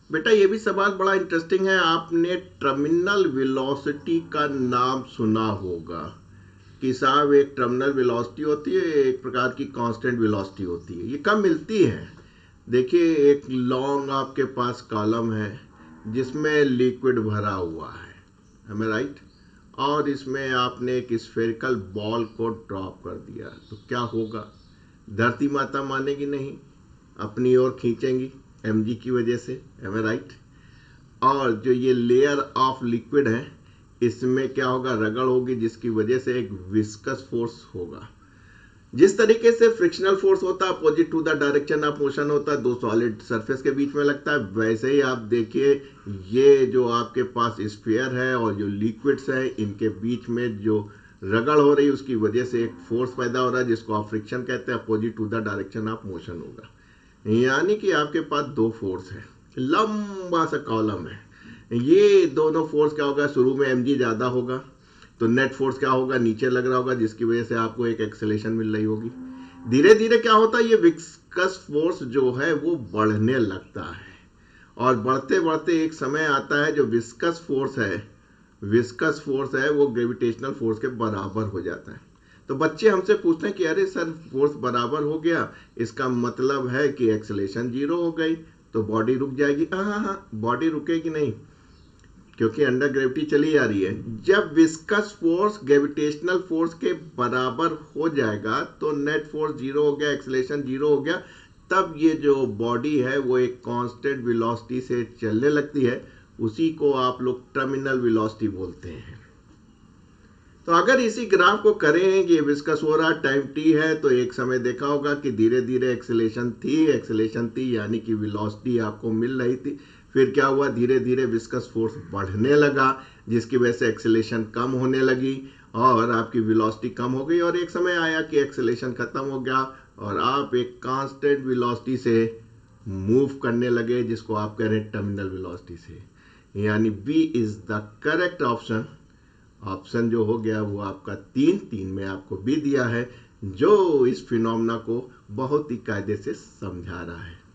बेटा ये भी सवाल बड़ा इंटरेस्टिंग है। आपने टर्मिनल वेलोसिटी का नाम सुना होगा कि साहब एक टर्मिनल वेलोसिटी होती है, एक प्रकार की कांस्टेंट वेलोसिटी होती है। ये कब मिलती है? देखिए, एक लॉन्ग आपके पास कॉलम है जिसमें लिक्विड भरा हुआ है, am I राइट? और इसमें आपने एक स्फेरिकल बॉल को ड्रॉप कर दिया, तो क्या होगा? धरती माता मानेगी नहीं, अपनी ओर खींचेंगी mg की वजह से, am I राइट? और जो ये लेयर ऑफ लिक्विड है, इसमें क्या होगा? रगड़ होगी, जिसकी वजह से एक विस्कस फोर्स होगा। जिस तरीके से फ्रिक्शनल फोर्स होता है opposite to the direction of motion होता है, दो सॉलिड सरफेस के बीच में लगता है, वैसे ही आप देखिए ये जो आपके पास स्फीयर है और जो लिक्विड्स है, इनके बीच में जो रगड़ हो रही है उसकी वजह से एक फोर्स पैदा हो रहा है जिसको आप फ्रिक्शन कहते हैं, opposite to the direction of motion होगा। यानी कि आपके पास दो फोर्स है, लंबा सा कॉलम है। ये दोनों फोर्स क्या होगा? शुरू में mg ज्यादा होगा तो नेट फोर्स क्या होगा? नीचे लग रहा होगा, जिसकी वजह से आपको एक एक्सेलेरेशन मिल रही होगी। धीरे धीरे क्या होता है? ये विस्कस फोर्स जो है वो बढ़ने लगता है, और बढ़ते बढ़ते एक समय आता है जो विस्कस फोर्स है वो ग्रेविटेशनल फोर्स के बराबर हो जाता है। तो बच्चे हमसे पूछते हैं कि अरे सर, फोर्स बराबर हो गया, इसका मतलब है कि एक्सेलेरेशन जीरो हो गई, तो बॉडी रुक जाएगी। हाँ, बॉडी रुकेगी नहीं, क्योंकि अंडर ग्रेविटी चली आ रही है। जब विस्कस फोर्स ग्रेविटेशनल फोर्स के बराबर हो जाएगा तो नेट फोर्स जीरो हो गया, एक्सेलेरेशन जीरो हो गया, तब ये जो बॉडी है वो एक कांस्टेंट वेलोसिटी से चलने लगती है। उसी को आप लोग टर्मिनल वेलोसिटी बोलते हैं। तो अगर इसी ग्राफ को करें कि विस्कस हो रहा, टाइम टी है, तो एक समय देखा होगा कि धीरे धीरे एक्सेलेरेशन थी, यानी कि वेलोसिटी आपको मिल रही थी। फिर क्या हुआ? धीरे धीरे विस्कस फोर्स बढ़ने लगा, जिसकी वजह से एक्सेलेरेशन कम होने लगी और आपकी वेलोसिटी कम हो गई, और एक समय आया कि एक्सेलेरेशन खत्म हो गया और आप एक कांस्टेंट वेलोसिटी से मूव करने लगे, जिसको आप कह रहे हैं टर्मिनल वेलोसिटी से। यानी B is the correct option. Option जो हो गया वो आपका 3 में आपको बी दिया है, जो इस फिनोमेना को बहुत ही कायदे से समझा रहा है।